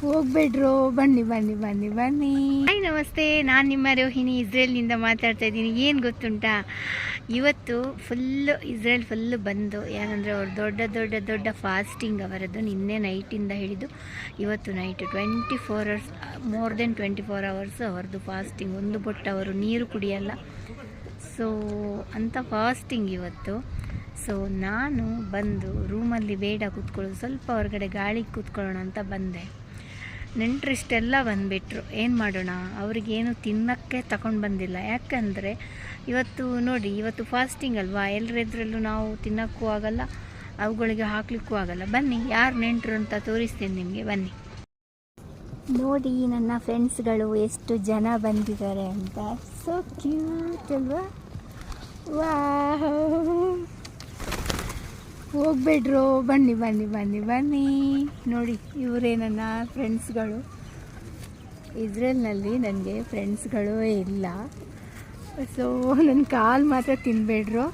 ಹೋಗ್ಬೇಡ್ರು, ಬನ್ನಿ ಬನ್ನಿ ಬನ್ನಿ ಬನ್ನಿ. ಹಾಯ್ ನಮಸ್ತೆ, ನಾನು ನಿಮ್ಮ ರೋಹಿಣಿ ಇಸ್ರೇಲ್ನಿಂದ ಮಾತಾಡ್ತಾ ಇದ್ದೀನಿ. ಏನು ಗೊತ್ತುಂಟಾ, ಇವತ್ತು ಇಸ್ರೇಲ್ ಫುಲ್ಲು ಬಂದು, ಏನಂದರೆ ಅವ್ರು ದೊಡ್ಡ ಫಾಸ್ಟಿಂಗ್ ಅವರದ್ದು. ನಿನ್ನೆ ನೈಟಿಂದ ಹಿಡಿದು ಇವತ್ತು night 24 hours, more than 24 hours ಅವ್ರದ್ದು ಫಾಸ್ಟಿಂಗ್. ಒಂದು ಬೊಟ್ಟು ಅವರು ನೀರು ಕುಡಿಯಲ್ಲ. ಸೊ ಅಂಥ ಫಾಸ್ಟಿಂಗ್ ಇವತ್ತು. ಸೊ ನಾನು ಬಂದು ರೂಮಲ್ಲಿ ಬೇಡ ಕೂತ್ಕೊಳ್ಳೋದು, ಸ್ವಲ್ಪ ಹೊರಗಡೆ ಗಾಳಿಗೆ ಕೂತ್ಕೊಳ್ಳೋಣ ಅಂತ ಬಂದೆ. ನೆಂಟರಿಷ್ಟೆಲ್ಲ ಬಂದುಬಿಟ್ರು. ಏನು ಮಾಡೋಣ, ಅವ್ರಿಗೇನು ತಿನ್ನೋಕ್ಕೆ ತಗೊಂಡು ಬಂದಿಲ್ಲ. ಯಾಕಂದರೆ ಇವತ್ತು ನೋಡಿ, ಇವತ್ತು ಫಾಸ್ಟಿಂಗ್ ಅಲ್ವಾ, ಎಲ್ಲರೆದ್ರಲ್ಲೂ ನಾವು ತಿನ್ನೋಕ್ಕೂ ಆಗಲ್ಲ, ಅವುಗಳಿಗೆ ಹಾಕ್ಲಿಕ್ಕೂ ಆಗಲ್ಲ. ಬನ್ನಿ, ಯಾರು ನೆಂಟರು ಅಂತ ತೋರಿಸ್ತೀನಿ ನಿಮಗೆ, ಬನ್ನಿ ನೋಡಿ. ನನ್ನ ಫ್ರೆಂಡ್ಸ್ಗಳು ಎಷ್ಟು ಜನ ಬಂದಿದ್ದಾರೆ ಅಂತ. ಸೊ ಕ್ಯೂಟ್ ಅಲ್ವಾ? ವಾಹ್, ಹೋಗ್ಬೇಡ್ರು, ಬನ್ನಿ ಬನ್ನಿ ಬನ್ನಿ ಬನ್ನಿ. ನೋಡಿ, ಇವರೇ ನನ್ನ ಫ್ರೆಂಡ್ಸ್ಗಳು. ಇಸ್ರೇಲ್ನಲ್ಲಿ ನನಗೆ ಫ್ರೆಂಡ್ಸ್ಗಳು ಇಲ್ಲ. ಸೊ ನನ್ನ ಕಾಲು ಮಾತ್ರ ತಿನ್ನಬೇಡ್ರು,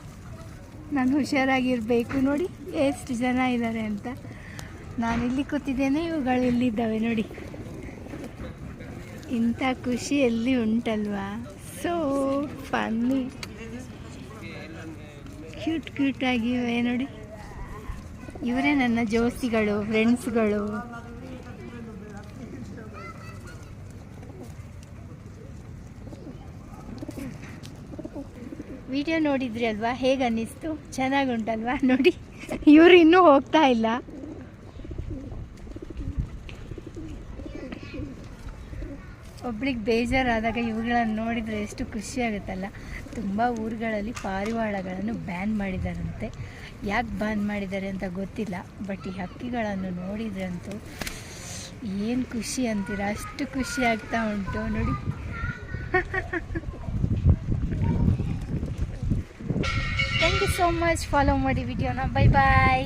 ನಾನು ಹುಷಾರಾಗಿರಬೇಕು. ನೋಡಿ ಎಷ್ಟು ಜನ ಇದ್ದಾರೆ ಅಂತ. ನಾನು ಇಲ್ಲಿ ಕೂತಿದ್ದೇನೆ, ಇವುಗಳು ಇಲ್ಲಿದ್ದಾವೆ ನೋಡಿ. ಇಂಥ ಖುಷಿ ಎಲ್ಲಿ ಉಂಟಲ್ವಾ? ಸೊ ಫನ್ನಿ, ಕ್ಯೂಟಾಗಿವೆ ನೋಡಿ. ಇವರೇ ನನ್ನ ಜೋಸಿಗಳು, ಫ್ರೆಂಡ್ಸ್ಗಳು. ವಿಡಿಯೋ ನೋಡಿದ್ರಿ ಅಲ್ವಾ, ಹೇಗೆ ಅನ್ನಿಸ್ತು? ಚೆನ್ನಾಗುಂಟಲ್ವಾ? ನೋಡಿ, ಇವರು ಇನ್ನೂ ಹೋಗ್ತಾ ಇಲ್ಲ. ಒಬ್ಳಿಗೆ ಬೇಜಾರಾದಾಗ ಇವುಗಳನ್ನು ನೋಡಿದರೆ ಎಷ್ಟು ಖುಷಿಯಾಗುತ್ತಲ್ಲ. ತುಂಬ ಊರುಗಳಲ್ಲಿ ಪಾರಿವಾಳಗಳನ್ನು ಬ್ಯಾನ್ ಮಾಡಿದಾರಂತೆ. ಯಾಕೆ ಬ್ಯಾನ್ ಮಾಡಿದ್ದಾರೆ ಅಂತ ಗೊತ್ತಿಲ್ಲ, ಬಟ್ ಈ ಹಕ್ಕಿಗಳನ್ನು ನೋಡಿದ್ರಂತೂ ಏನು ಖುಷಿ ಅಂತೀರ, ಅಷ್ಟು ಖುಷಿ ಆಗ್ತಾ ಉಂಟು ನೋಡಿ. Thank you so much. Follow ಮಾಡಿ ವಿಡಿಯೋನ. ಬೈ ಬಾಯ್.